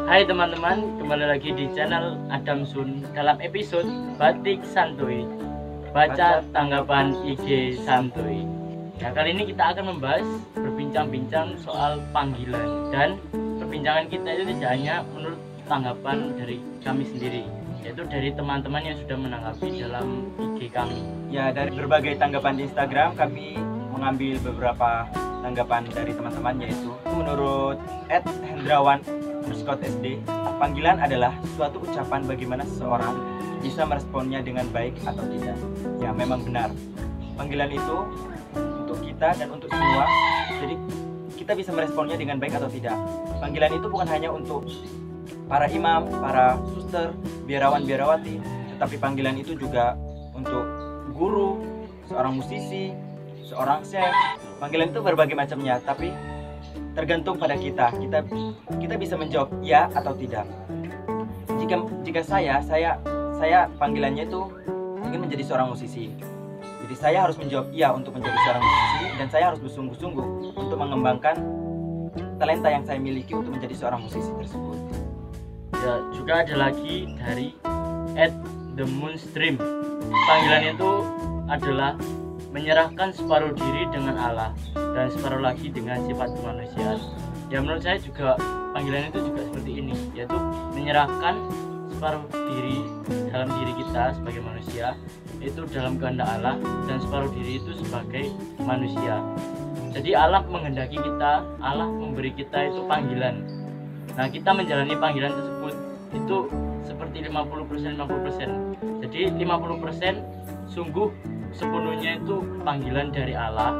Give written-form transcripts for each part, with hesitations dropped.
Hai teman-teman, kembali lagi di channel Adam Sun dalam episode Batik Santuy. Baca tanggapan IG Santuy. Nah, kali ini kita akan membahas berbincang-bincang soal panggilan, dan perbincangan kita itu tidak hanya menurut tanggapan dari kami sendiri, yaitu dari teman-teman yang sudah menanggapi dalam IG kami. Ya, dari berbagai tanggapan di Instagram kami mengambil beberapa tanggapan dari teman-teman, yaitu menurut @hendrawan_sd, panggilan adalah suatu ucapan bagaimana seseorang bisa meresponnya dengan baik atau tidak. Ya, memang benar, panggilan itu untuk kita dan untuk semua, jadi kita bisa meresponnya dengan baik atau tidak. Panggilan itu bukan hanya untuk para imam, para suster, biarawan-biarawati, tetapi panggilan itu juga untuk guru, seorang musisi, seorang chef. Panggilan itu berbagai macamnya, tapi tergantung pada kita. Kita bisa menjawab ya atau tidak. Jika saya panggilannya itu ingin menjadi seorang musisi. Jadi saya harus menjawab iya untuk menjadi seorang musisi, dan saya harus bersungguh-sungguh untuk mengembangkan talenta yang saya miliki untuk menjadi seorang musisi tersebut. Ya, juga ada lagi dari @themoonstream. Panggilan itu adalah menyerahkan separuh diri dengan Allah dan separuh lagi dengan sifat kemanusiaan. Ya, menurut saya juga panggilan itu juga seperti ini, yaitu menyerahkan separuh diri dalam diri kita sebagai manusia itu dalam kehendak Allah, dan separuh diri itu sebagai manusia. Jadi Allah menghendaki kita, Allah memberi kita itu panggilan. Nah, kita menjalani panggilan tersebut itu seperti 50%. Jadi 50% sungguh sepenuhnya itu panggilan dari Allah,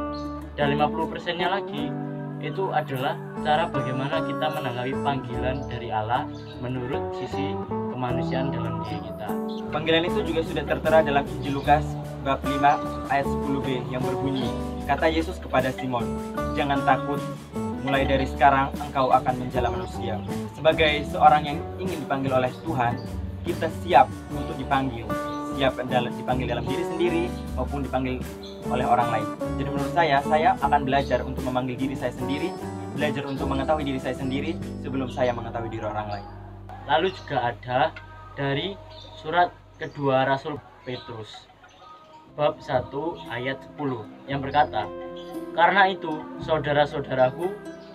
dan 50%-nya lagi itu adalah cara bagaimana kita menanggapi panggilan dari Allah menurut sisi kemanusiaan dalam diri kita. Panggilan itu juga sudah tertera dalam Injil Lukas bab 5 ayat 10b yang berbunyi, kata Yesus kepada Simon, "Jangan takut, mulai dari sekarang engkau akan menjala manusia." Sebagai seorang yang ingin dipanggil oleh Tuhan, kita siap untuk dipanggil. Siap dipanggil dalam diri sendiri maupun dipanggil oleh orang lain. Jadi menurut saya akan belajar untuk memanggil diri saya sendiri, belajar untuk mengetahui diri saya sendiri sebelum saya mengetahui diri orang lain. Lalu juga ada dari surat kedua Rasul Petrus bab 1 ayat 10 yang berkata, "Karena itu, saudara-saudaraku,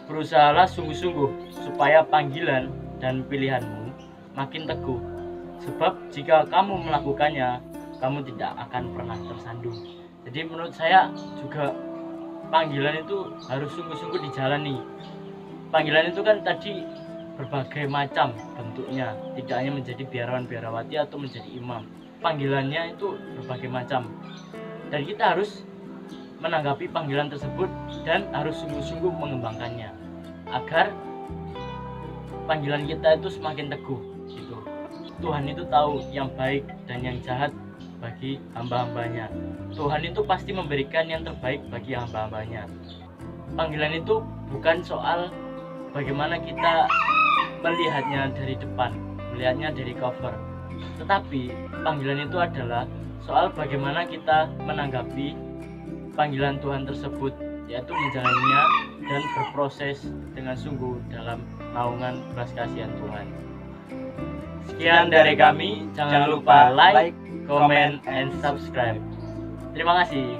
berusahalah sungguh-sungguh supaya panggilan dan pilihanmu makin teguh. Sebab jika kamu melakukannya, kamu tidak akan pernah tersandung." Jadi menurut saya juga panggilan itu harus sungguh-sungguh dijalani. Panggilan itu kan tadi berbagai macam bentuknya, tidak hanya menjadi biarawan-biarawati atau menjadi imam. Panggilannya itu berbagai macam, dan kita harus menanggapi panggilan tersebut dan harus sungguh-sungguh mengembangkannya agar panggilan kita itu semakin teguh gitu. Tuhan itu tahu yang baik dan yang jahat bagi hamba-hambanya. Tuhan itu pasti memberikan yang terbaik bagi hamba-hambanya. Panggilan itu bukan soal bagaimana kita melihatnya dari depan, melihatnya dari cover, tetapi panggilan itu adalah soal bagaimana kita menanggapi panggilan Tuhan tersebut, yaitu menjalaninya dan berproses dengan sungguh dalam naungan belas kasihan Tuhan. Sekian dari kami, jangan lupa like, comment, and subscribe. Terima kasih.